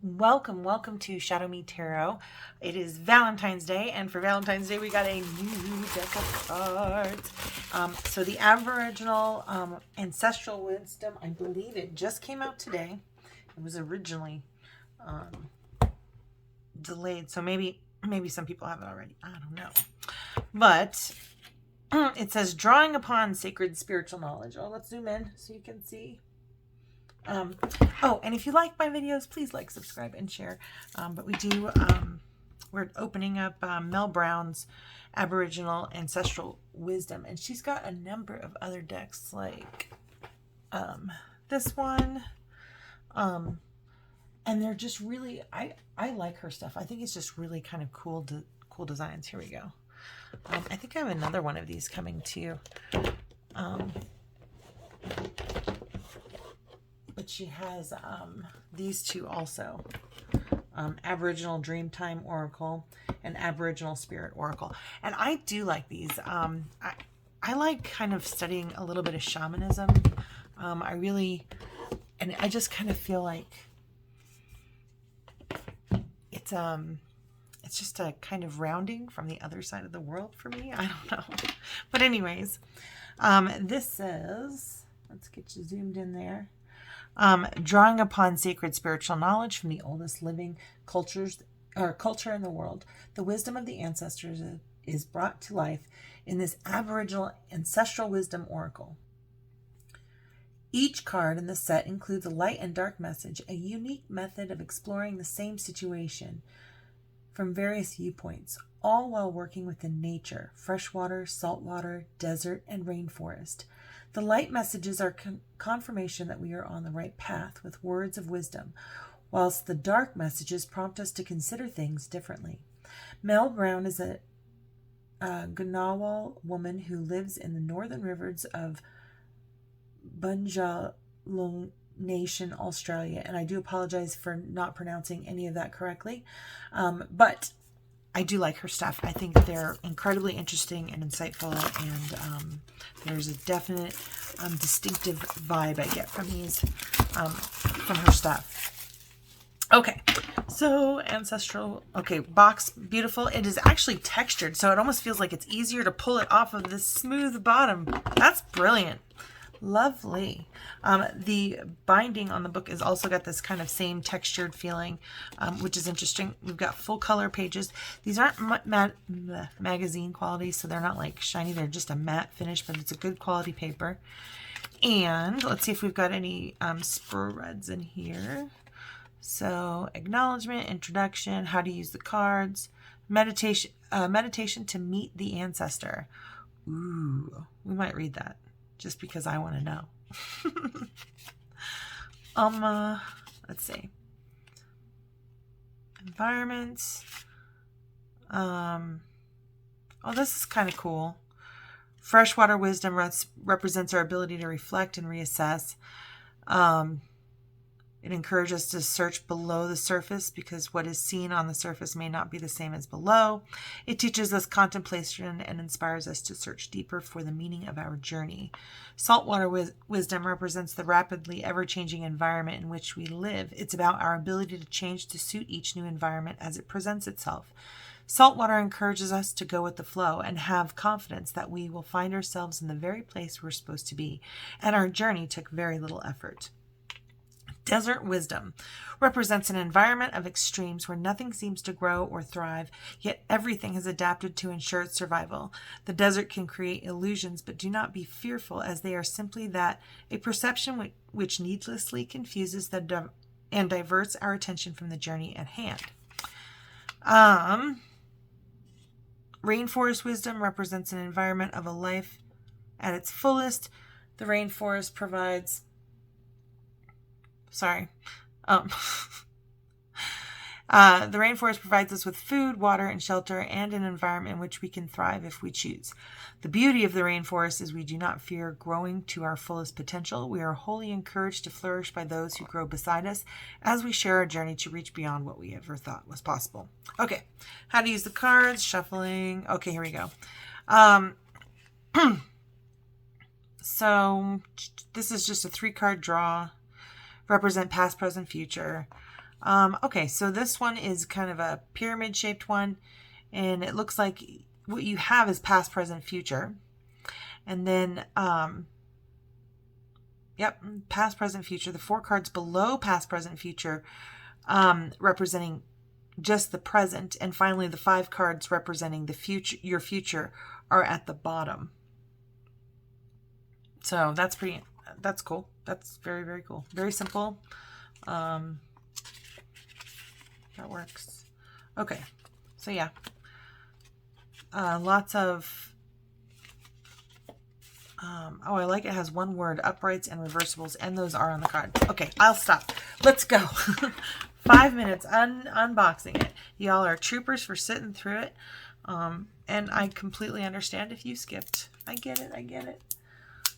Welcome to ShadowMeTarot. It is Valentine's Day, and for Valentine's Day we got a new deck of cards. So the Aboriginal Ancestral Wisdom, I believe it just came out today. It was originally delayed, so maybe some people have it already. I don't know. But it says drawing upon sacred spiritual knowledge. Oh, let's zoom in so you can see. And if you like my videos, please like, subscribe, and share. But we're opening up Mel Brown's Aboriginal Ancestral Wisdom, and she's got a number of other decks like this one, and they're just really, I like her stuff. I think it's just really kind of cool designs. Here we go. I think I have another one of these coming too. But she has these two also. Aboriginal Dreamtime Oracle and Aboriginal Spirit Oracle. And I do like these. I like kind of studying a little bit of shamanism. I just kind of feel like it's just a kind of rounding from the other side of the world for me. I don't know. But anyways, this says, let's get you zoomed in there. Drawing upon sacred spiritual knowledge from the oldest living culture in the world, the wisdom of the ancestors is brought to life in this Aboriginal Ancestral Wisdom Oracle. Each card in the set includes a light and dark message, a unique method of exploring the same situation from various viewpoints, all while working within nature, freshwater, saltwater, desert, and rainforest. The light messages are confirmation that we are on the right path with words of wisdom, whilst the dark messages prompt us to consider things differently. Mel Brown is a Ngunnawal woman who lives in the northern rivers of Bundjalung Nation, Australia, and I do apologize for not pronouncing any of that correctly, but I do like her stuff. I think they're incredibly interesting and insightful, and there's a definite distinctive vibe I get from these, from her stuff. Okay, so ancestral. Okay, box, beautiful. It is actually textured, so it almost feels like it's easier to pull it off of this smooth bottom. That's brilliant. Lovely. The binding on the book is also got this kind of same textured feeling, which is interesting. We've got full color pages. These aren't magazine quality, so they're not like shiny. They're just a matte finish, but it's a good quality paper. And let's see if we've got any spreads in here. So acknowledgement, introduction, how to use the cards, meditation to meet the ancestor. Ooh, we might read that. Just because I want to know. Let's see. Environments. This is kind of cool. Freshwater wisdom represents our ability to reflect and reassess. It encourages us to search below the surface because what is seen on the surface may not be the same as below. It teaches us contemplation and inspires us to search deeper for the meaning of our journey. Saltwater wisdom represents the rapidly ever-changing environment in which we live. It's about our ability to change to suit each new environment as it presents itself. Saltwater encourages us to go with the flow and have confidence that we will find ourselves in the very place we're supposed to be, and our journey took very little effort. Desert wisdom represents an environment of extremes where nothing seems to grow or thrive, yet everything has adapted to ensure its survival. The desert can create illusions, but do not be fearful, as they are simply that, a perception which needlessly confuses and diverts our attention from the journey at hand. Rainforest wisdom represents an environment of a life at its fullest. The rainforest provides the rainforest provides us with food, water, and shelter, and an environment in which we can thrive if we choose. The beauty of the rainforest is we do not fear growing to our fullest potential. We are wholly encouraged to flourish by those who grow beside us as we share our journey to reach beyond what we ever thought was possible. Okay, how to use the cards, shuffling. Okay, here we go. So this is just a 3-card draw. Represent past, present, future. Okay, so this one is kind of a pyramid shaped one, and it looks like what you have is past, present, future. And then, yep, past, present, future. The 4 cards below past, present, future, representing just the present. And finally, the 5 cards representing the future, your future, are at the bottom. So that's cool. That's very, very cool. Very simple. That works. Okay. So yeah. Lots of, oh, I like it has one word, uprights and reversibles, and those are on the card. Okay, I'll stop. Let's go. 5 minutes unboxing it. Y'all are troopers for sitting through it. And I completely understand if you skipped. I get it. I get it.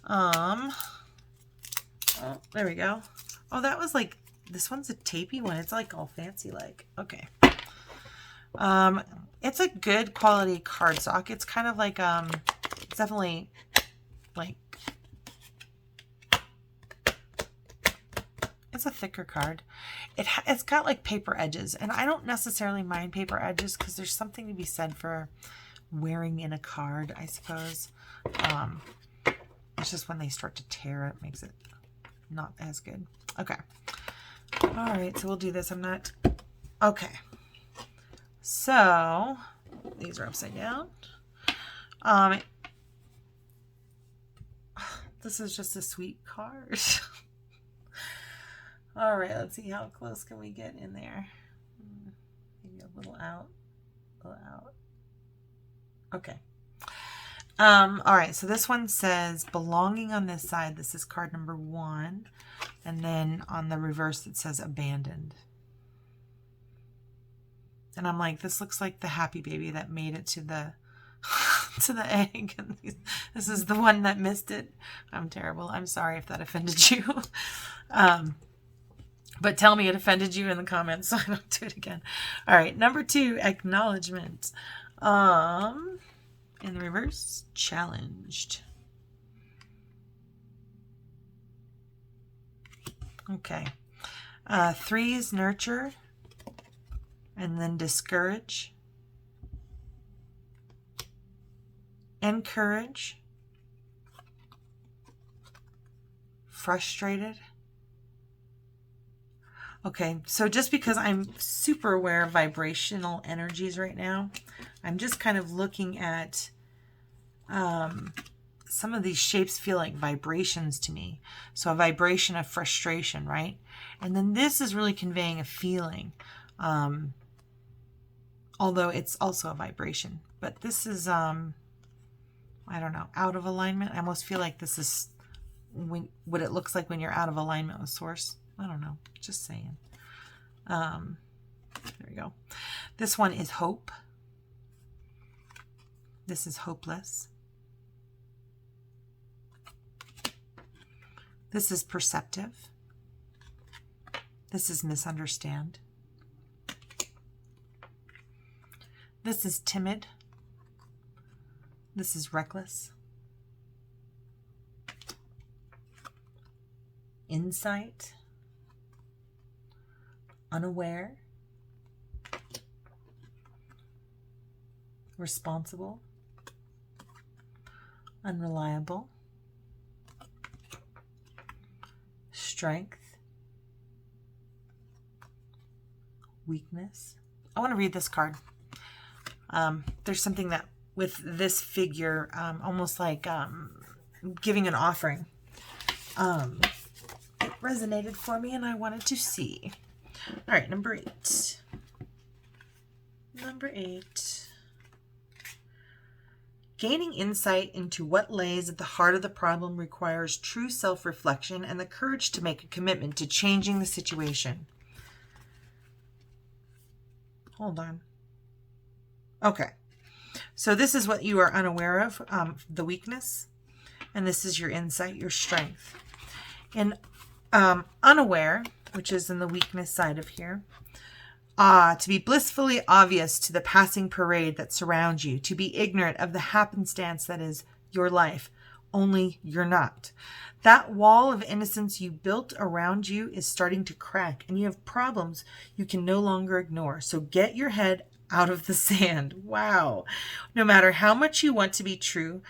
Oh, there we go. Oh, that was like, this one's a tapey one. It's like all fancy like. Okay. It's a good quality cardstock. It's kind of like, it's definitely like, it's a thicker card. It's got like paper edges, and I don't necessarily mind paper edges because there's something to be said for wearing in a card, I suppose. It's just when they start to tear, it makes it not as good. Okay. All right, so we'll do this. Okay. So these are upside down. This is just a sweet card. All right, let's see how close can we get in there. Maybe a little out. Okay. All right, so this one says belonging on this side. This is card number 1. And then on the reverse, it says abandoned. And I'm like, this looks like the happy baby that made it to the to the egg. And this is the one that missed it. I'm terrible. I'm sorry if that offended you. But tell me it offended you in the comments so I don't do it again. All right, number 2, acknowledgement. In the reverse, challenged. Okay. 3 is nurture. And then discourage. Encourage. Frustrated. Okay, so just because I'm super aware of vibrational energies right now, I'm just kind of looking at some of these shapes feel like vibrations to me. So a vibration of frustration, right? And then this is really conveying a feeling, although it's also a vibration. But this is, I don't know, out of alignment. I almost feel like this is what it looks like when you're out of alignment with source. I don't know, just saying. There we go. This one is hope. This is hopeless. This is perceptive. This is misunderstand. This is timid. This is reckless. Insight. Unaware. Responsible. Unreliable. Strength. Weakness. I want to read this card. There's something that with this figure, almost like giving an offering. It resonated for me and I wanted to see. All right, number 8. Number 8. Gaining insight into what lays at the heart of the problem requires true self-reflection and the courage to make a commitment to changing the situation. Hold on. Okay. So this is what you are unaware of, the weakness. And this is your insight, your strength. In unaware, which is in the weakness side of here, to be blissfully obvious to the passing parade that surrounds you, to be ignorant of the happenstance that is your life, only you're not. That wall of innocence you built around you is starting to crack, and you have problems you can no longer ignore. So get your head out of the sand. Wow. No matter how much you want to be true,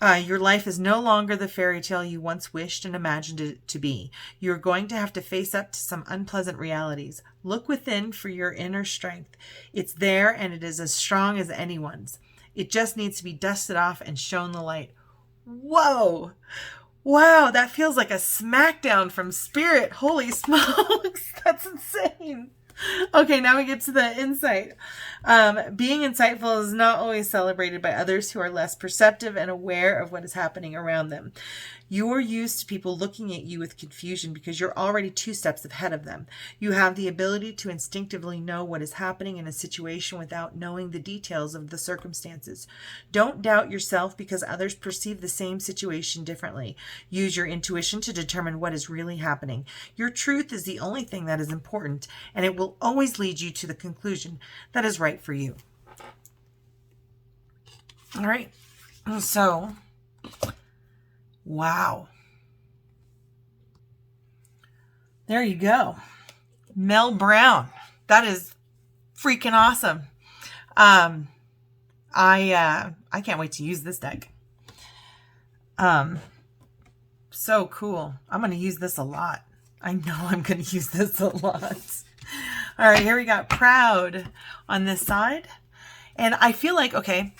your life is no longer the fairy tale you once wished and imagined it to be. You're going to have to face up to some unpleasant realities. Look within for your inner strength. It's there, and it is as strong as anyone's. It just needs to be dusted off and shown the light. Whoa! Wow, that feels like a smackdown from Spirit. Holy smokes, that's insane. Okay, now we get to the insight. Being insightful is not always celebrated by others who are less perceptive and aware of what is happening around them. You're used to people looking at you with confusion because you're already 2 steps ahead of them. You have the ability to instinctively know what is happening in a situation without knowing the details of the circumstances. Don't doubt yourself because others perceive the same situation differently. Use your intuition to determine what is really happening. Your truth is the only thing that is important, and it will always lead you to the conclusion that is right for you. All right. So, wow. There you go. Mel Brown. That is freaking awesome. I can't wait to use this deck. So cool. I'm going to use this a lot. I know I'm going to use this a lot. All right, here we got Proud on this side. And I feel like, okay,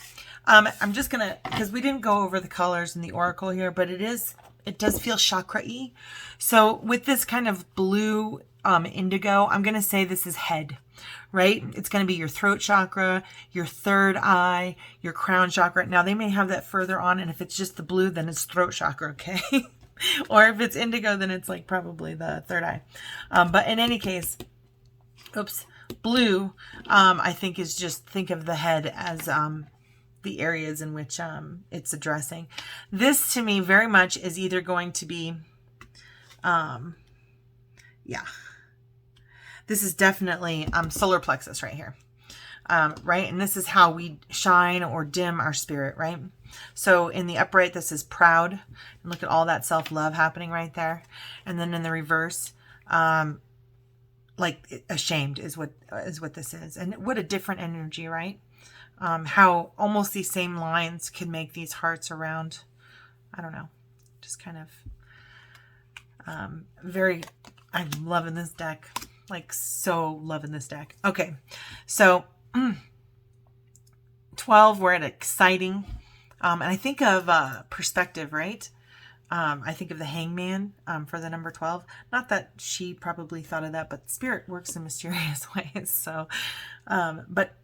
I'm just going to, because we didn't go over the colors in the oracle here, but it does feel chakra-y. So with this kind of blue indigo, I'm going to say this is head, right? It's going to be your throat chakra, your third eye, your crown chakra. Now they may have that further on, and if it's just the blue, then it's throat chakra, okay? Or if it's indigo, then it's like probably the third eye. But in any case, blue, I think is just, think of the head as the areas in which it's addressing. This to me very much is either going to be, this is definitely solar plexus right here, right? And this is how we shine or dim our spirit, right? So in the upright, this is proud. And look at all that self-love happening right there. And then in the reverse, like ashamed is what this is. And what a different energy, right? How almost these same lines can make these hearts around, I don't know, just kind of I'm loving this deck, like so loving this deck. Okay, so 12, we're at exciting. And I think of perspective, right? I think of the hangman for the number 12. Not that she probably thought of that, but spirit works in mysterious ways. So, but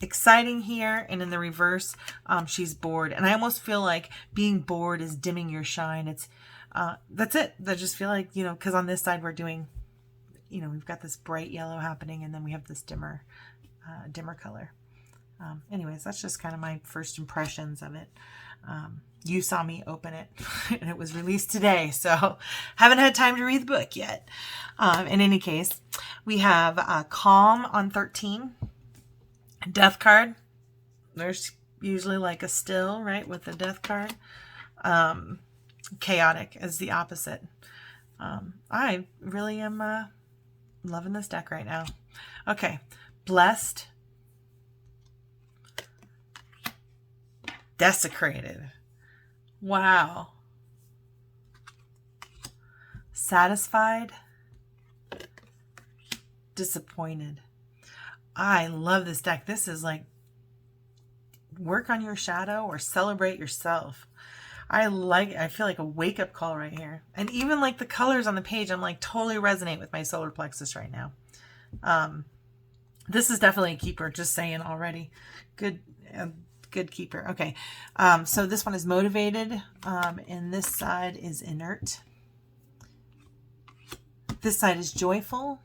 exciting here, and in the reverse, she's bored. And I almost feel like being bored is dimming your shine. It's that's it. I just feel like, because on this side we're doing, we've got this bright yellow happening, and then we have this dimmer color. Anyways, that's just kind of my first impressions of it. You saw me open it, and it was released today, so haven't had time to read the book yet. In any case, we have Calm on 13. Death card. There's usually like a still, right, with the death card. Chaotic is the opposite. I really am loving this deck right now. Okay, Blessed. Desecrated. Wow. Satisfied. Disappointed. I love this deck. This is like work on your shadow or celebrate yourself. I feel like a wake-up call right here. And even like the colors on the page, I'm like totally resonate with my solar plexus right now. This is definitely a keeper, just saying already. Good keeper. Okay. So this one is motivated. And this side is inert. This side is joyful.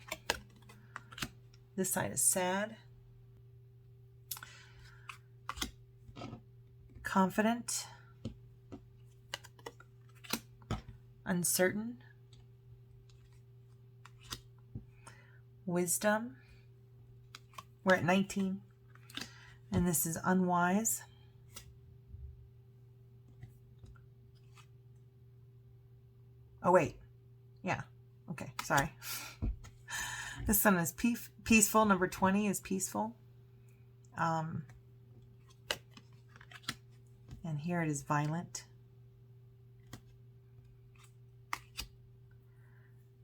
This side is sad. Confident. Uncertain. Wisdom. We're at 19. And this is unwise. Oh, wait. Yeah. Okay. Sorry. This one is peaceful. Number 20 is peaceful. And here it is violent.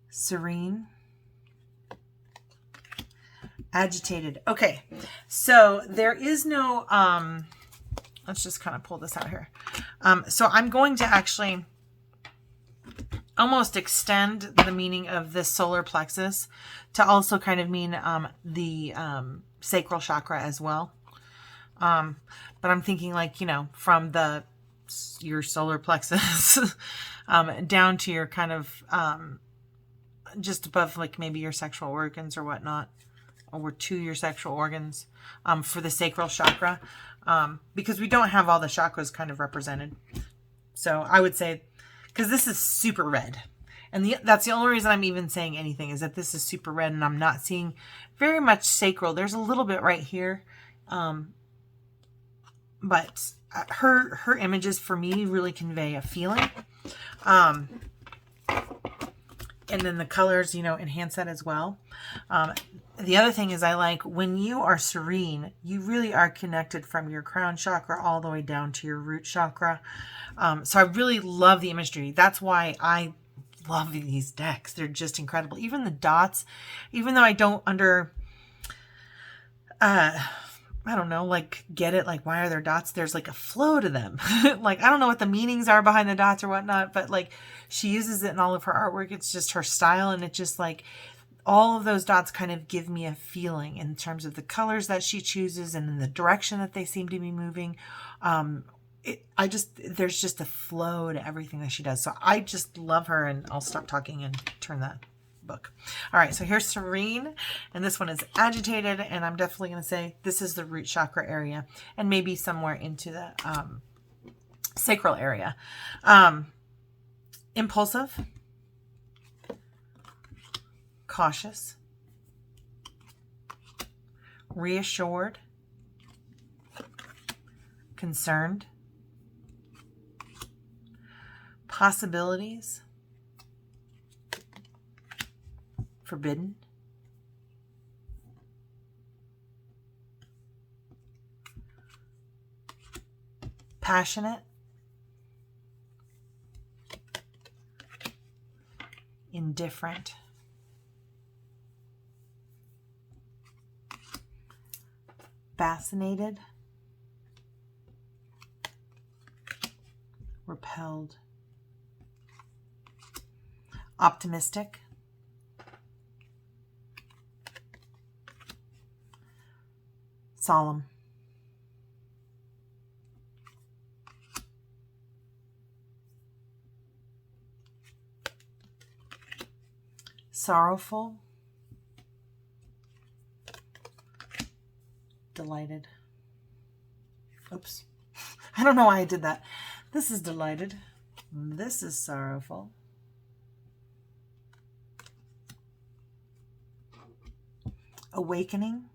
Serene. Agitated. Okay. So there is no, let's just kind of pull this out here. So I'm going to actually almost extend the meaning of this solar plexus to also kind of mean the sacral chakra as well. But I'm thinking like, you know, from your solar plexus down to your kind of just above like maybe your sexual organs or whatnot, or to your sexual organs for the sacral chakra, because we don't have all the chakras kind of represented. So I would say, because this is super red, and that's the only reason I'm even saying anything, is that this is super red and I'm not seeing very much sacral. There's a little bit right here, but her images for me really convey a feeling, and then the colors, you know, enhance that as well. The other thing is I like when you are serene, you really are connected from your crown chakra all the way down to your root chakra. So I really love the imagery. That's why I love these decks. They're just incredible. Even the dots, even though I don't I don't know, like get it, like why are there dots? There's like a flow to them. Like I don't know what the meanings are behind the dots or whatnot, but like she uses it in all of her artwork. It's just her style, and it just like all of those dots kind of give me a feeling in terms of the colors that she chooses and in the direction that they seem to be moving. There's just a flow to everything that she does. So I just love her, and I'll stop talking and turn that book. All right, so here's serene, and this one is agitated, and I'm definitely going to say this is the root chakra area, and maybe somewhere into the sacral area. Impulsive, cautious, reassured, concerned, possibilities, forbidden, passionate, indifferent, fascinated, repelled, optimistic, solemn, sorrowful, delighted. Oops. I don't know why I did that. This is delighted. This is sorrowful. Awakening.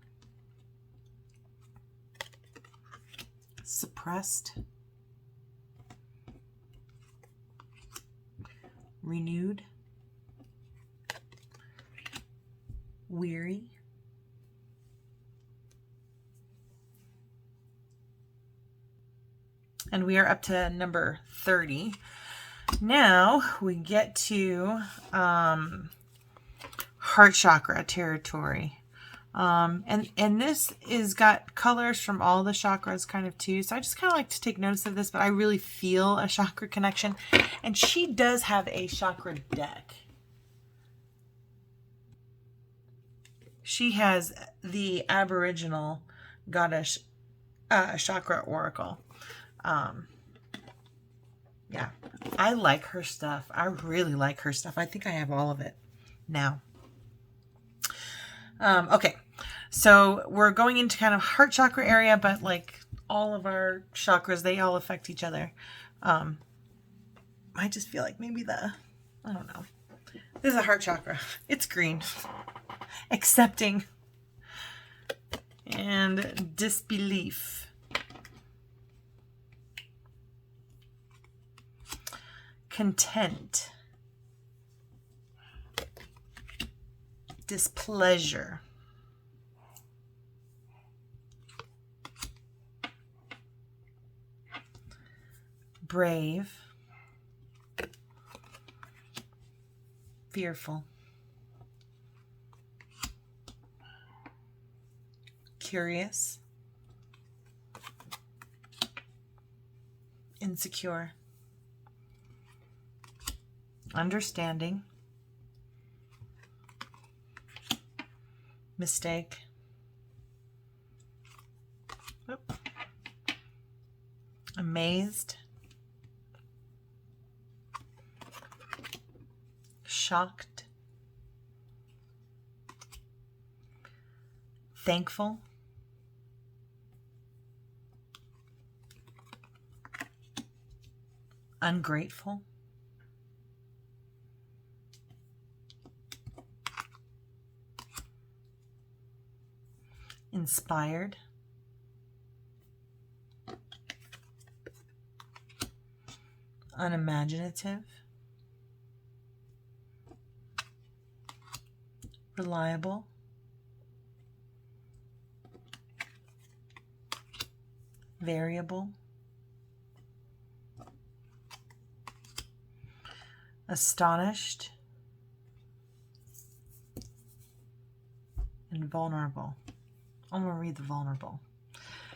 Suppressed. Renewed. Weary. And we are up to number 30. Now we get to heart chakra territory. And this is got colors from all the chakras kind of too. So I just kind of like to take notice of this, but I really feel a chakra connection. And she does have a chakra deck. She has the Aboriginal Goddess Chakra Oracle. Yeah, I like her stuff. I really like her stuff. I think I have all of it now. Okay, so we're going into kind of heart chakra area, but like all of our chakras, they all affect each other. I just feel like maybe I don't know. This is a heart chakra. It's green. Accepting and disbelief. Content, displeasure. Brave. Fearful. Curious. Insecure. Understanding. Mistake. Oop. Amazed. Shocked. Thankful. Ungrateful. Inspired. Unimaginative. Reliable. Variable. Astonished. And vulnerable. I'm going to read the vulnerable.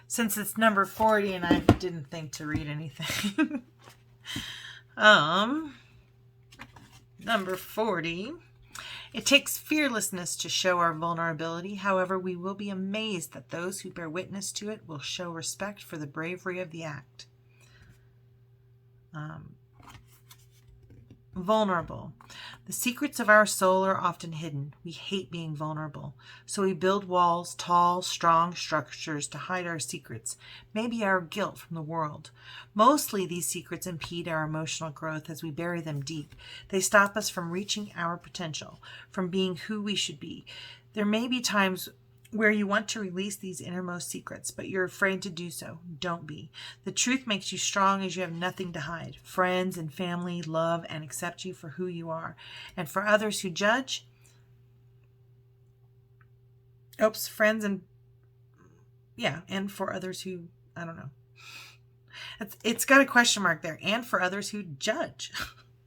Since it's number 40 and I didn't think to read anything. Number 40. It takes fearlessness to show our vulnerability. However, we will be amazed that those who bear witness to it will show respect for the bravery of the act. Vulnerable. The secrets of our soul are often hidden. We hate being vulnerable. So we build walls, tall, strong structures to hide our secrets, maybe our guilt from the world. Mostly these secrets impede our emotional growth as we bury them deep. They stop us from reaching our potential, from being who we should be. There may be times where you want to release these innermost secrets, but you're afraid to do so. Don't be. The truth makes you strong as you have nothing to hide. Friends and family love and accept you for who you are. And for others who judge, and for others who, I don't know. It's got a question mark there. And for others who judge.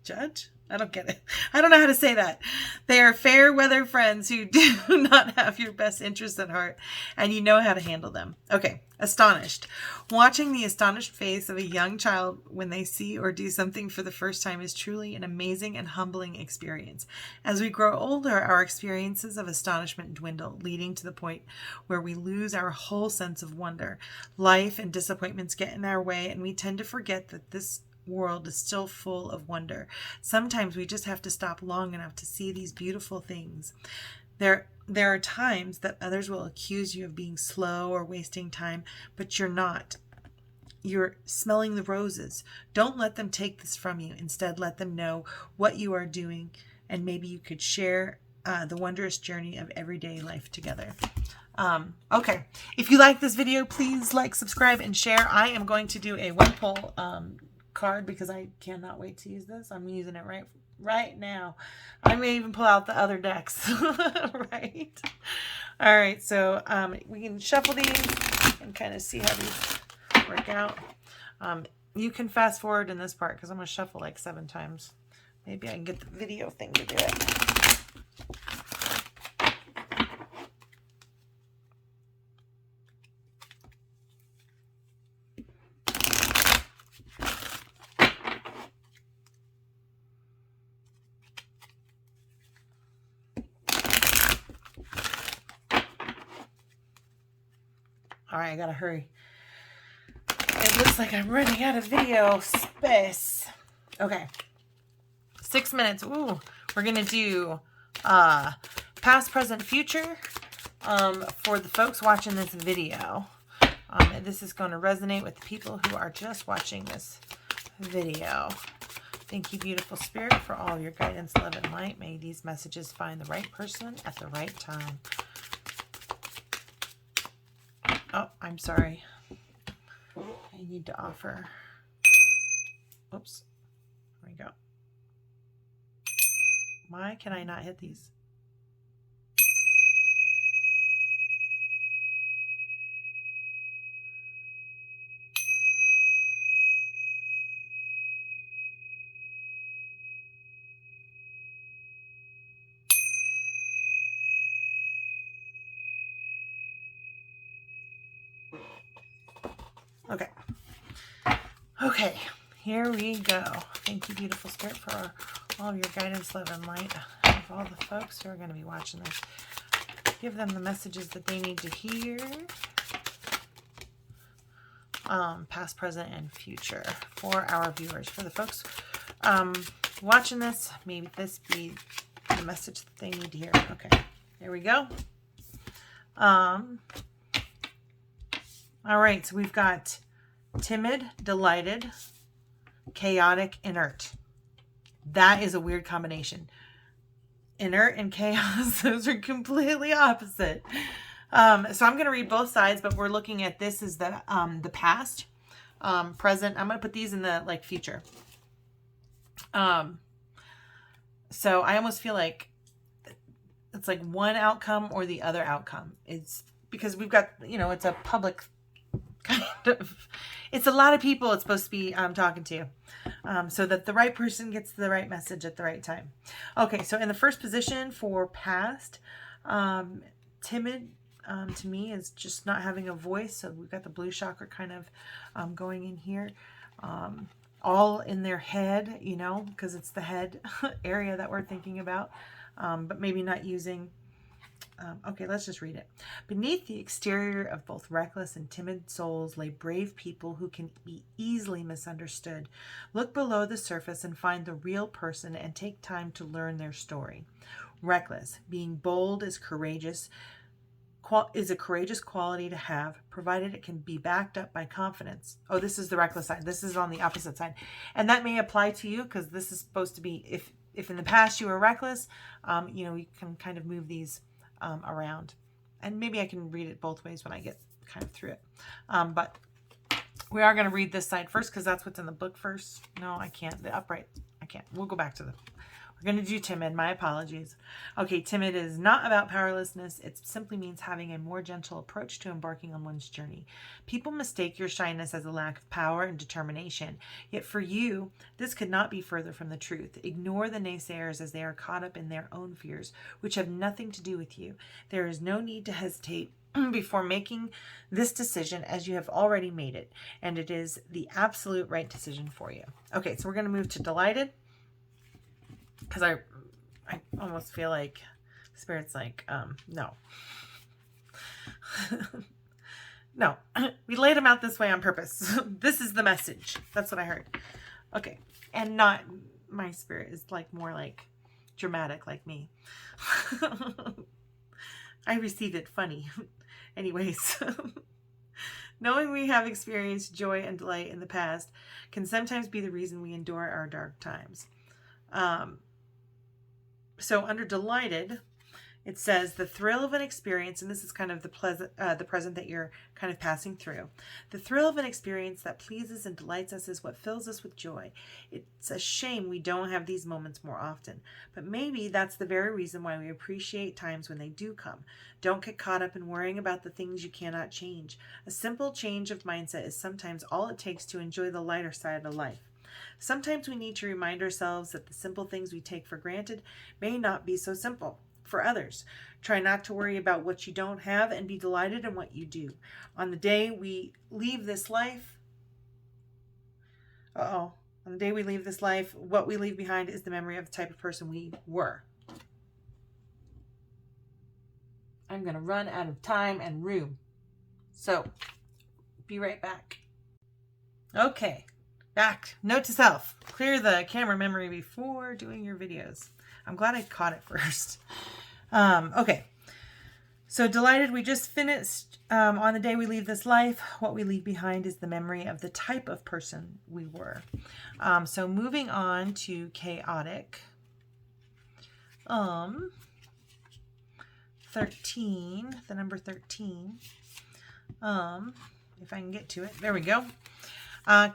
Judge? I don't get it. I don't know how to say that. They are fair weather friends who do not have your best interests at heart, and you know how to handle them. Okay, astonished. Watching the astonished face of a young child when they see or do something for the first time is truly an amazing and humbling experience. As we grow older, our experiences of astonishment dwindle, leading to the point where we lose our whole sense of wonder. Life and disappointments get in our way, and we tend to forget that this world is still full of wonder. Sometimes we just have to stop long enough to see these beautiful things. There are times that others will accuse you of being slow or wasting time, but you're not. You're smelling the roses. Don't let them take this from you. Instead, let them know what you are doing, and maybe you could share the wondrous journey of everyday life together. Okay. If you like this video, please like, subscribe, and share. I am going to do a one pull card because I cannot wait to use this. I'm using it right now. I may even pull out the other decks. Right. All right. So we can shuffle these and kind of see how these work out. You can fast forward in this part because I'm going to shuffle like 7 times. Maybe I can get the video thing to do it. All right, I gotta hurry. It looks like I'm running out of video space. Okay. 6 minutes. Ooh, we're gonna do past, present, future for the folks watching this video. This is going to resonate with the people who are just watching this video. Thank you, beautiful spirit, for all your guidance, love, and light. May these messages find the right person at the right time. Oh, I'm sorry. I need to offer. Oops. There we go. Why can I not hit these? Okay. Okay, here we go. Thank you, beautiful spirit, for all of your guidance, love, and light of all the folks who are going to be watching this. Give them the messages that they need to hear. Past, present, and future for our viewers. For the folks watching this, maybe this be the message that they need to hear. Okay, there we go. All right, so we've got timid, delighted, chaotic, inert. That is a weird combination. Inert and chaos, those are completely opposite. So I'm going to read both sides, but we're looking at this as the past, present. I'm going to put these in the like future. So I almost feel like it's like one outcome or the other outcome. It's because we've got, you know, it's a public kind of, it's a lot of people it's supposed to be talking to, so that the right person gets the right message at the right time. Okay, so in the first position for past, timid, to me is just not having a voice. So we've got the blue chakra kind of going in here, all in their head, you know, because it's the head area that we're thinking about, but maybe not using. Okay, let's just read it. Beneath the exterior of both reckless and timid souls lay brave people who can be easily misunderstood. Look below the surface and find the real person and take time to learn their story. Reckless, being bold is courageous, is a courageous quality to have, provided it can be backed up by confidence. Oh, this is the reckless side. This is on the opposite side. And that may apply to you because this is supposed to be, if in the past you were reckless, you know, you can kind of move these around. And maybe I can read it both ways when I get kind of through it. But we are going to read this side first because that's what's in the book first. No, I can't. The upright, I can't. We'll go back to the... We're going to do timid. My apologies. Okay, timid is not about powerlessness. It simply means having a more gentle approach to embarking on one's journey. People mistake your shyness as a lack of power and determination. Yet for you, this could not be further from the truth. Ignore the naysayers as they are caught up in their own fears, which have nothing to do with you. There is no need to hesitate before making this decision, as you have already made it, and it is the absolute right decision for you. Okay, so we're going to move to delighted. Because I almost feel like Spirit's like, no. No, we laid them out this way on purpose. This is the message. That's what I heard. Okay. And not, my spirit is like more like dramatic like me. I receive it funny. Anyways. Knowing we have experienced joy and delight in the past can sometimes be the reason we endure our dark times. So under delighted, it says the thrill of an experience, and this is kind of the present that you're kind of passing through. The thrill of an experience that pleases and delights us is what fills us with joy. It's a shame we don't have these moments more often, but maybe that's the very reason why we appreciate times when they do come. Don't get caught up in worrying about the things you cannot change. A simple change of mindset is sometimes all it takes to enjoy the lighter side of life. Sometimes we need to remind ourselves that the simple things we take for granted may not be so simple for others. Try not to worry about what you don't have and be delighted in what you do. On the day we leave this life, on the day we leave this life, what we leave behind is the memory of the type of person we were. I'm going to run out of time and room. So, be right back. Okay. Back. Note to self. Clear the camera memory before doing your videos. I'm glad I caught it first. Okay. So delighted, we just finished. On the day we leave this life, what we leave behind is the memory of the type of person we were. So moving on to chaotic. 13. The number 13. If I can get to it. There we go.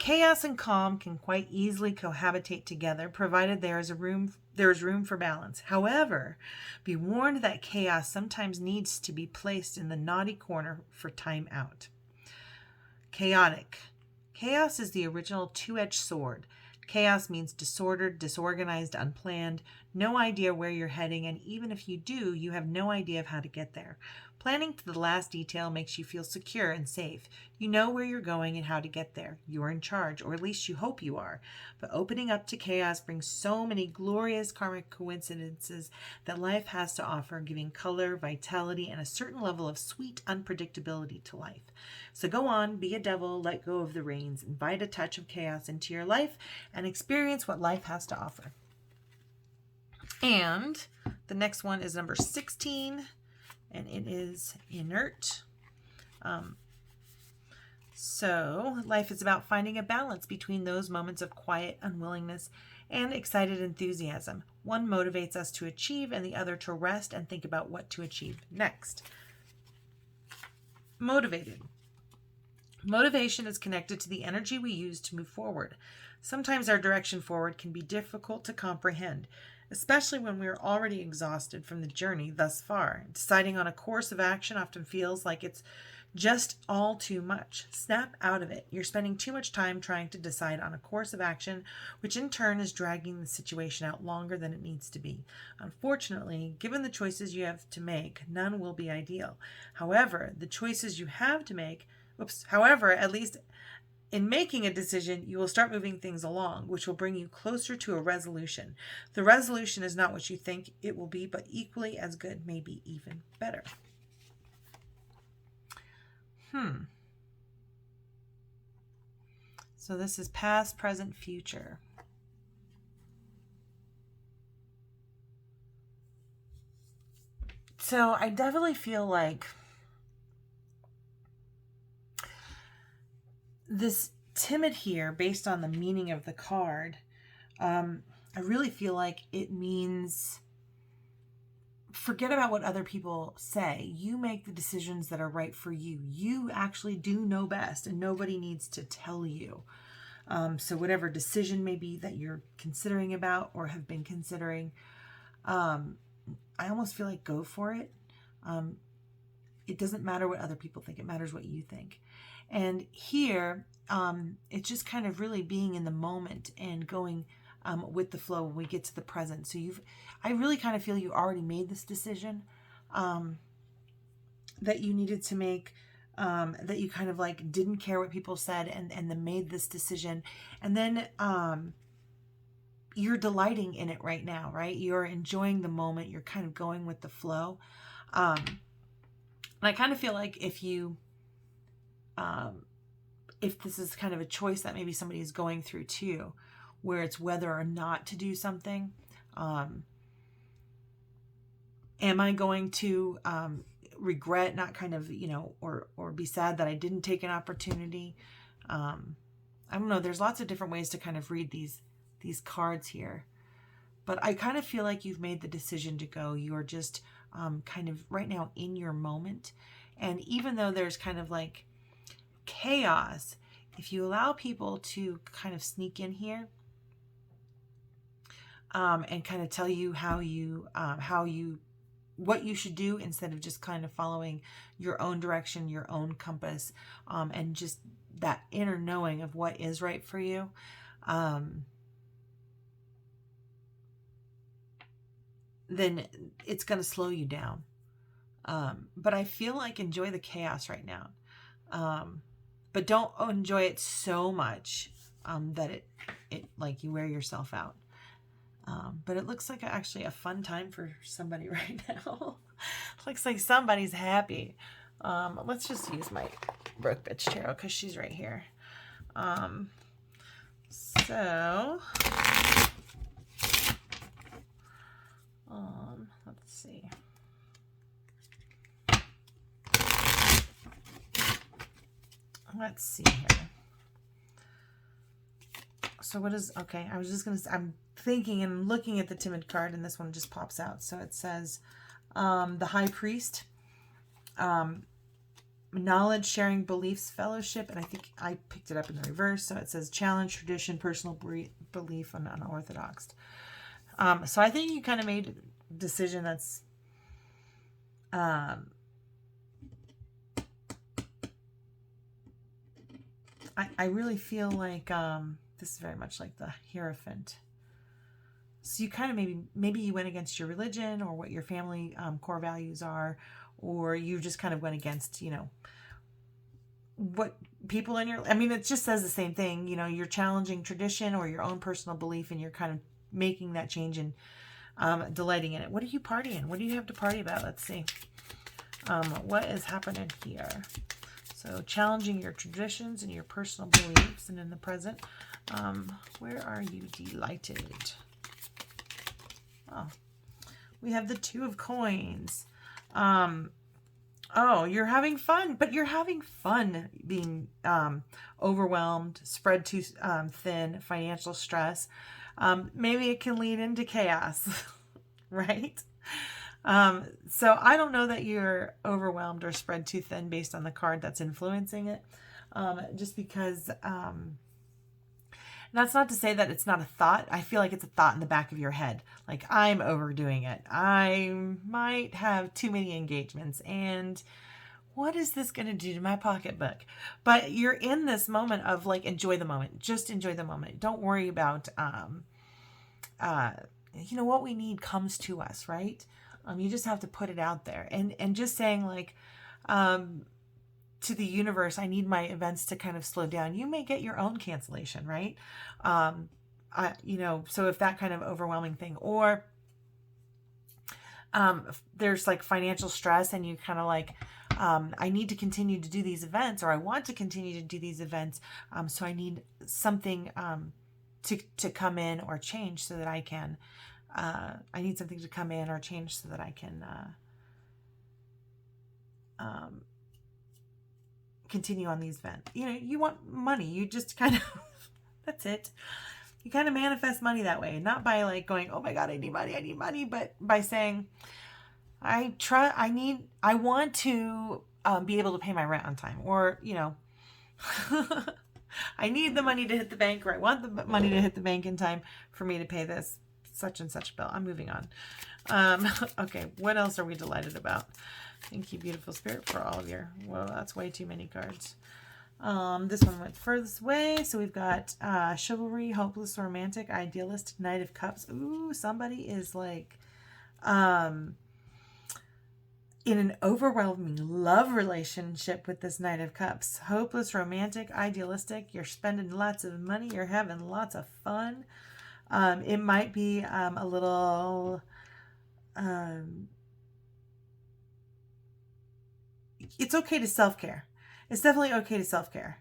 Chaos and calm can quite easily cohabitate together, provided there is room for balance. However, be warned that chaos sometimes needs to be placed in the naughty corner for time out. Chaotic. Chaos is the original two-edged sword. Chaos means disordered, disorganized, unplanned. no idea where you're heading, and even if you do, you have no idea of how to get there. Planning to the last detail makes you feel secure and safe. You know where you're going and how to get there. You're in charge, or at least you hope you are. But opening up to chaos brings so many glorious karmic coincidences that life has to offer, giving color, vitality, and a certain level of sweet unpredictability to life. So go on, be a devil, let go of the reins, invite a touch of chaos into your life, and experience what life has to offer. And the next one is number 16, and it is inert. So life is about finding a balance between those moments of quiet unwillingness and excited enthusiasm. One motivates us to achieve and the other to rest and think about what to achieve next. Motivated. Motivation is connected to the energy we use to move forward. Sometimes our direction forward can be difficult to comprehend, especially when we are already exhausted from the journey thus far. Deciding on a course of action often feels like it's just all too much. Snap out of it. You're spending too much time trying to decide on a course of action, which in turn is dragging the situation out longer than it needs to be. Unfortunately, given the choices you have to make, none will be ideal. However, the choices you have to make, at least in making a decision, you will start moving things along, which will bring you closer to a resolution. The resolution is not what you think it will be, but equally as good, maybe even better. So this is past, present, future. So I definitely feel like this timid here, based on the meaning of the card, I really feel like it means forget about what other people say. You make the decisions that are right for you. You actually do know best, and nobody needs to tell you. So whatever decision maybe that you're considering about or have been considering, I almost feel like go for it. It doesn't matter what other people think. It matters what you think. And here, it's just kind of really being in the moment and going with the flow when we get to the present. So I really kind of feel you already made this decision that you needed to make, that you kind of like didn't care what people said and then made this decision. And then you're delighting in it right now, right? You're enjoying the moment. You're kind of going with the flow. And I kind of feel like if this is kind of a choice that maybe somebody is going through too, where it's whether or not to do something. Am I going to regret not kind of, or be sad that I didn't take an opportunity? I don't know. There's lots of different ways to kind of read these cards here. But I kind of feel like you've made the decision to go. You're just kind of right now in your moment. And even though there's kind of like chaos, if you allow people to kind of sneak in here and kind of tell you what you should do instead of just kind of following your own direction, your own compass, and just that inner knowing of what is right for you, then it's going to slow you down. But I feel like enjoy the chaos right now. But don't enjoy it so much that it like you wear yourself out. But it looks like actually a fun time for somebody right now. Looks like somebody's happy. Let's just use my Broke Bitch Tarot because she's right here. Let's see. Let's see here. So what is, okay, I'm thinking and looking at the timid card, and this one just pops out. So it says, the High Priest, knowledge, sharing, beliefs, fellowship, and I think I picked it up in the reverse. So it says challenge, tradition, personal belief, and unorthodox. So I think you kind of made a decision that's, I really feel like this is very much like the Hierophant. So you kind of maybe you went against your religion or what your family core values are, or you just kind of went against, you know, what people in your, I mean, it just says the same thing. You know, you're challenging tradition or your own personal belief, and you're kind of making that change and delighting in it. What are you partying? What do you have to party about? Let's see. What is happening here? So challenging your traditions and your personal beliefs, and in the present, where are you delighted? Oh, we have the Two of Coins. Oh, you're having fun, but you're having fun being overwhelmed, spread too thin, financial stress. Maybe it can lead into chaos, right? So I don't know that you're overwhelmed or spread too thin based on the card that's influencing it. Just because that's not to say that it's not a thought. I feel like it's a thought in the back of your head. Like, I'm overdoing it. I might have too many engagements. And what is this going to do to my pocketbook? But you're in this moment of like, enjoy the moment. Just enjoy the moment. Don't worry about, you know, what we need comes to us, right? You just have to put it out there. And just saying like, to the universe, I need my events to kind of slow down. You may get your own cancellation, right? You know, so if that kind of overwhelming thing, or there's like financial stress and you kind of like, I need to continue to do these events, or I want to continue to do these events. So I need something to come in or change so that I can, I need something to come in or change so that I can continue on these events. You know, you want money. You just kind of, that's it. You kind of manifest money that way, not by like going, oh my God, I need money, but by saying, I want to be able to pay my rent on time, or, you know, I need the money to hit the bank, or I want the money to hit the bank in time for me to pay this such and such bill. I'm moving on. Okay, what else are we delighted about? Thank you, beautiful spirit, for all of your, well, that's way too many cards. This one went furthest away. So we've got chivalry, hopeless, romantic, idealist, Knight of Cups. Ooh, somebody is like in an overwhelming love relationship with this Knight of Cups. Hopeless, romantic, idealistic. You're spending lots of money. You're having lots of fun. It might be a little... it's okay to self-care. It's definitely okay to self-care.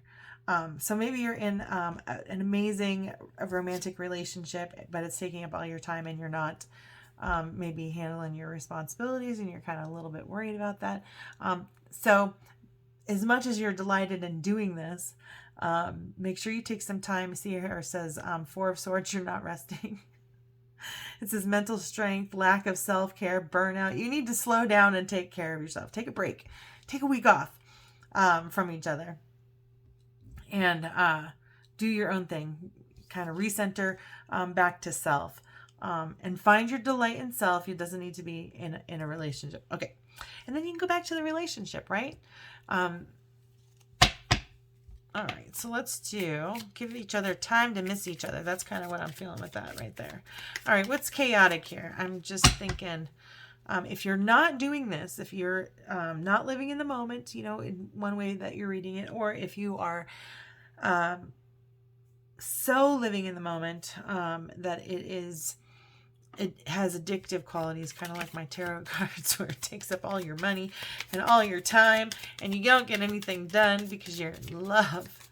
So maybe you're in an amazing romantic relationship, but it's taking up all your time and you're not maybe handling your responsibilities, and you're kind of a little bit worried about that. So as much as you're delighted in doing this, make sure you take some time. See here it says Four of Swords, you're not resting. It says mental strength, lack of self-care, burnout. You need to slow down and take care of yourself. Take a break. Take a week off from each other. And do your own thing. Kind of recenter back to self. And find your delight in self. It doesn't need to be in a relationship. Okay. And then you can go back to the relationship, right? All right, so let's give each other time to miss each other. That's kind of what I'm feeling with that right there. All right, what's chaotic here? I'm just thinking, if you're not doing this, if you're not living in the moment, you know, in one way that you're reading it, or if you are so living in the moment that it has addictive qualities, kind of like my tarot cards, where it takes up all your money and all your time and you don't get anything done because you're in love.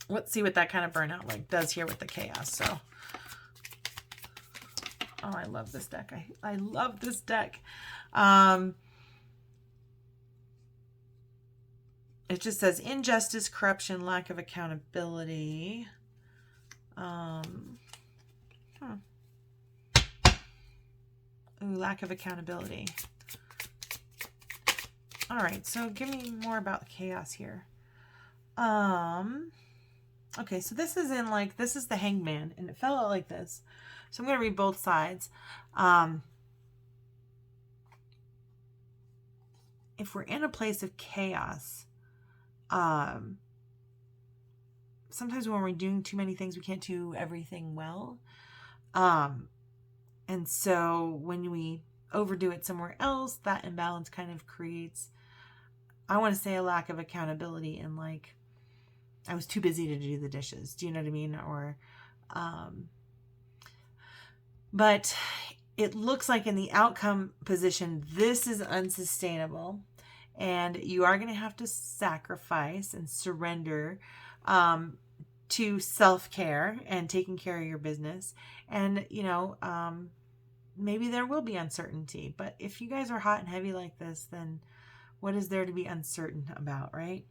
Let's see what that kind of burnout like does here with the chaos. So, oh, I love this deck. I love this deck. It just says injustice, corruption, lack of accountability. Ooh, lack of accountability. All right, so give me more about chaos here. Okay, so this is this is the Hangman, and it fell out like this. So I'm going to read both sides. If we're in a place of chaos, sometimes when we're doing too many things, we can't do everything well. And so when we overdo it somewhere else, that imbalance kind of creates, I want to say, a lack of accountability, and like, I was too busy to do the dishes. Do you know what I mean? Or, but it looks like in the outcome position, this is unsustainable, and you are going to have to sacrifice and surrender, to self-care and taking care of your business. And, you know, maybe there will be uncertainty, but if you guys are hot and heavy like this, then what is there to be uncertain about, right?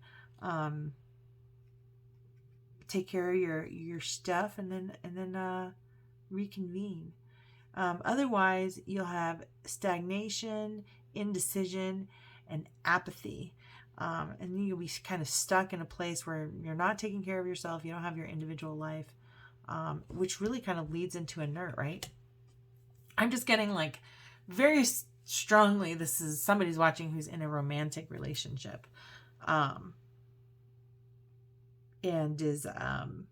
Take care of your stuff, and then reconvene. Otherwise, you'll have stagnation, indecision, and apathy. And then you'll be kind of stuck in a place where you're not taking care of yourself. You don't have your individual life, which really kind of leads into inert, right? I'm just getting like very strongly, this is somebody's watching who's in a romantic relationship. And is, and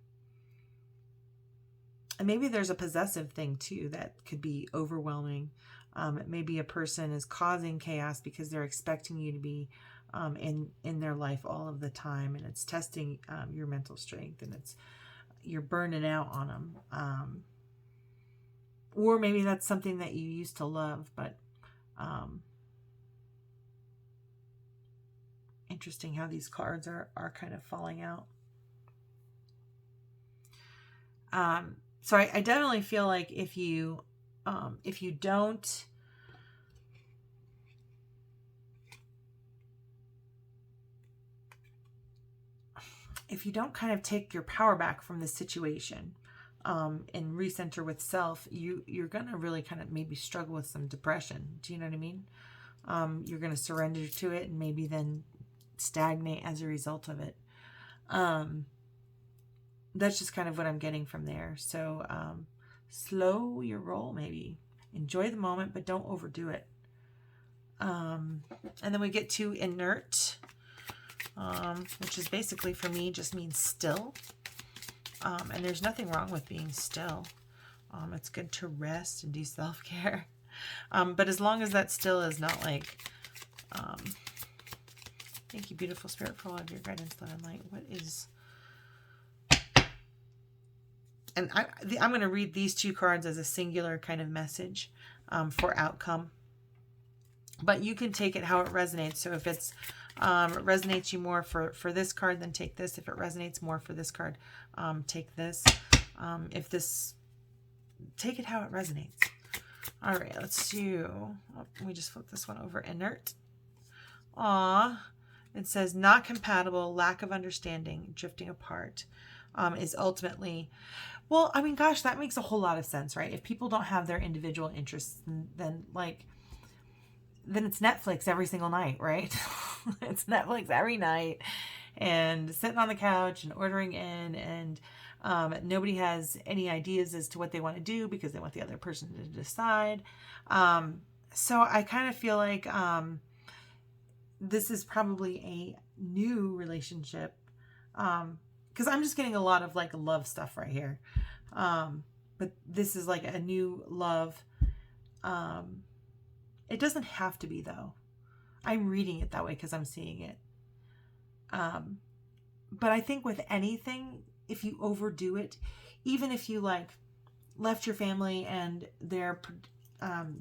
maybe there's a possessive thing too that could be overwhelming. Maybe a person is causing chaos because they're expecting you to be in their life all of the time, and it's testing your mental strength, and you're burning out on them. Or maybe that's something that you used to love, but interesting how these cards are kind of falling out. So I definitely feel like if you don't kind of take your power back from the situation, and recenter with self, you're going to really kind of maybe struggle with some depression. Do you know what I mean? You're going to surrender to it and maybe then stagnate as a result of it. That's just kind of what I'm getting from there. So slow your roll, maybe. Enjoy the moment, but don't overdo it. And then we get to inert, which is basically, for me, just means still. And there's nothing wrong with being still. It's good to rest and do self-care. But as long as that still is not like, thank you, beautiful spirit, for all of your guidance, love, and light. What is... And I'm going to read these two cards as a singular kind of message for outcome. But you can take it how it resonates. So if it's resonates you more for this card, then take this. If it resonates more for this card, take this. If this, take it how it resonates. All right, let's do, let me just flip this one over. Inert. Aw. It says, not compatible, lack of understanding, drifting apart, is ultimately... Well, I mean, gosh, that makes a whole lot of sense, right? If people don't have their individual interests, then it's Netflix every single night, right? It's Netflix every night, and sitting on the couch and ordering in, and nobody has any ideas as to what they want to do because they want the other person to decide. So I kind of feel like this is probably a new relationship, because I'm just getting a lot of like love stuff right here. But this is like a new love. It doesn't have to be, though. I'm reading it that way because I'm seeing it. But I think with anything, if you overdo it, even if you like left your family and their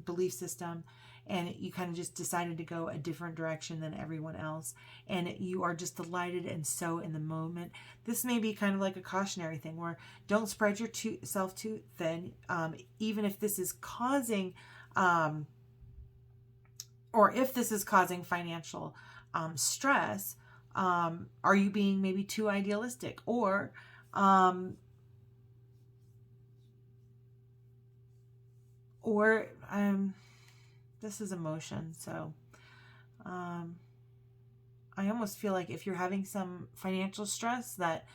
belief system, and you kind of just decided to go a different direction than everyone else, and you are just delighted and so in the moment, this may be kind of like a cautionary thing where don't spread yourself too thin, even if this is causing, or if this is causing financial stress. Are you being maybe too idealistic, or this is emotion. So I almost feel like if you're having some financial stress, that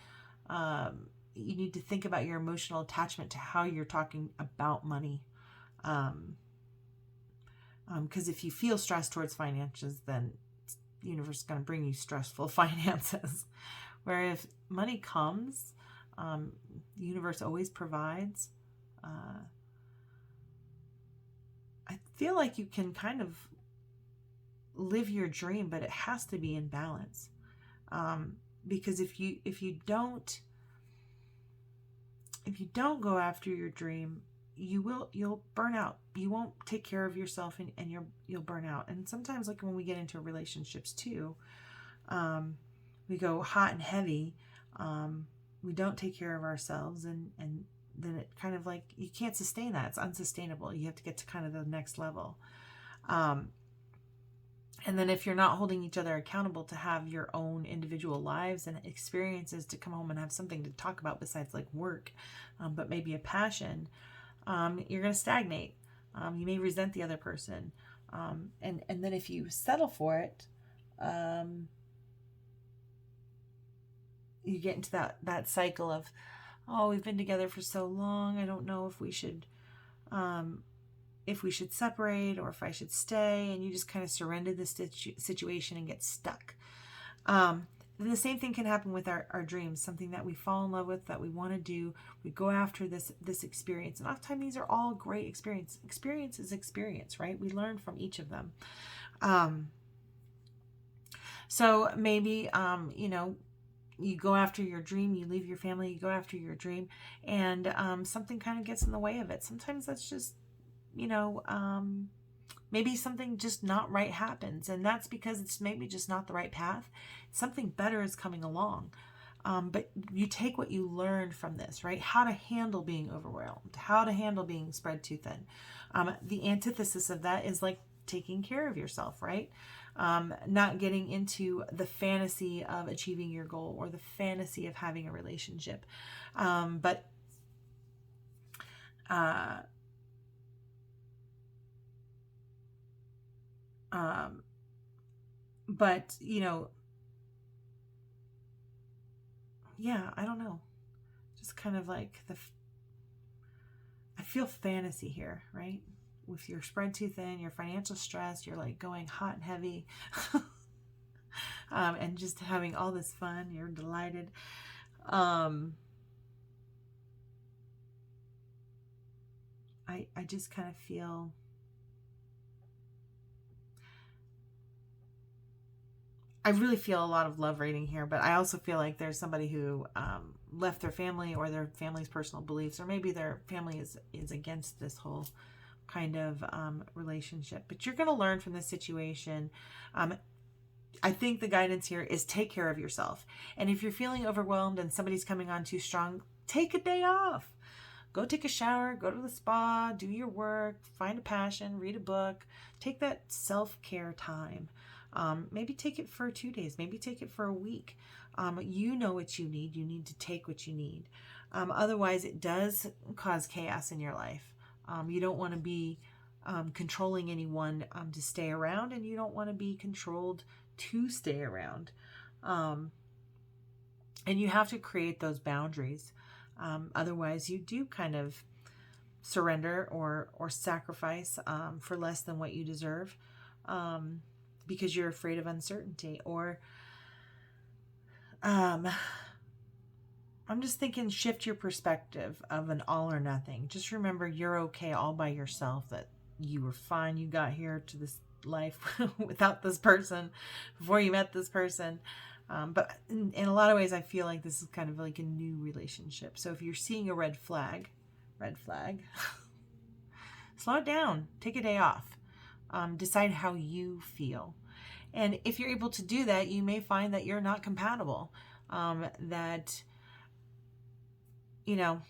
you need to think about your emotional attachment to how you're talking about money. Because if you feel stressed towards finances, then the universe is going to bring you stressful finances. Where if money comes, The universe always provides. I feel like you can kind of live your dream, but it has to be in balance. Because if you don't go after your dream, you'll burn out. You won't take care of yourself, and you'll burn out. And sometimes, like when we get into relationships too, we go hot and heavy. We don't take care of ourselves, and then it kind of like, you can't sustain that. It's unsustainable. You have to get to kind of the next level. And then if you're not holding each other accountable to have your own individual lives and experiences to come home and have something to talk about besides like work, but maybe a passion, you're going to stagnate. You may resent the other person. And then if you settle for it, you get into that cycle of, oh, we've been together for so long. I don't know if we should separate or if I should stay, and you just kind of surrender the situation and get stuck. And the same thing can happen with our dreams, something that we fall in love with, that we want to do. We go after this experience. And oftentimes these are all great experience. Experience is experience, right? We learn from each of them. So maybe, you go after your dream, you leave your family, you go after your dream, and something kind of gets in the way of it. Sometimes that's just, maybe something just not right happens, and that's because it's maybe just not the right path. Something better is coming along. But you take what you learned from this, right? How to handle being overwhelmed, how to handle being spread too thin. The antithesis of that is like taking care of yourself, right? Not getting into the fantasy of achieving your goal or the fantasy of having a relationship. But yeah, I don't know. Just kind of like I feel fantasy here, right? If you're spread too thin, you're financial stress, you're like going hot and heavy, and just having all this fun, you're delighted. I just kind of feel, I really feel a lot of love reading here, but I also feel like there's somebody who left their family or their family's personal beliefs, or maybe their family is against this whole kind of relationship. But you're going to learn from this situation. I think the guidance here is take care of yourself. And if you're feeling overwhelmed and somebody's coming on too strong, take a day off. Go take a shower, go to the spa, do your work, find a passion, read a book, take that self-care time. Maybe take it for 2 days, maybe take it for a week. You know what you need. You need to take what you need. Otherwise, it does cause chaos in your life. You don't want to be controlling anyone to stay around, and you don't want to be controlled to stay around. And you have to create those boundaries. Otherwise, you do kind of surrender or sacrifice for less than what you deserve, because you're afraid of uncertainty. Or I'm just thinking, shift your perspective of an all or nothing. Just remember, you're okay all by yourself, that you were fine. You got here to this life without this person before you met this person. But in a lot of ways, I feel like this is kind of like a new relationship. So if you're seeing a red flag, slow it down, take a day off, decide how you feel. And if you're able to do that, you may find that you're not compatible, that, and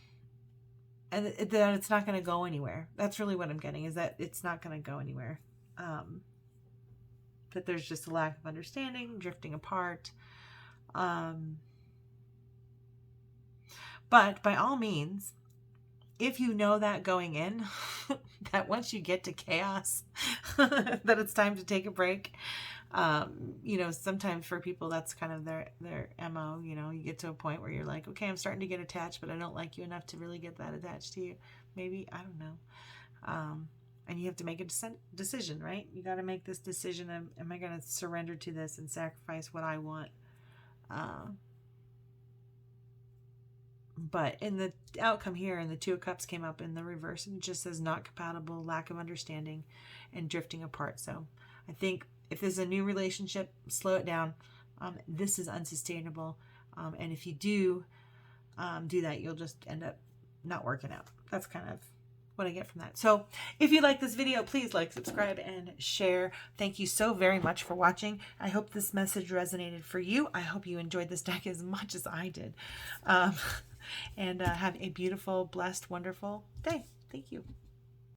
that it's not going to go anywhere. That's really what I'm getting, is that it's not going to go anywhere. That there's just a lack of understanding, drifting apart. But by all means, if you know that going in, that once you get to chaos, that it's time to take a break. Sometimes for people, that's kind of their MO. You get to a point where you're like, okay, I'm starting to get attached, but I don't like you enough to really get that attached to you. Maybe, I don't know. And you have to make a decision, right? You got to make this decision of, am I going to surrender to this and sacrifice what I want But in the outcome here, and the Two of Cups came up in the reverse, and it just says not compatible, lack of understanding, and drifting apart. So I think if this is a new relationship, slow it down. This is unsustainable. And if you do that, you'll just end up not working out. That's kind of what I get from that. So if you like this video, please like, subscribe, and share. Thank you so very much for watching. I hope this message resonated for you. I hope you enjoyed this deck as much as I did. And have a beautiful, blessed, wonderful day. Thank you.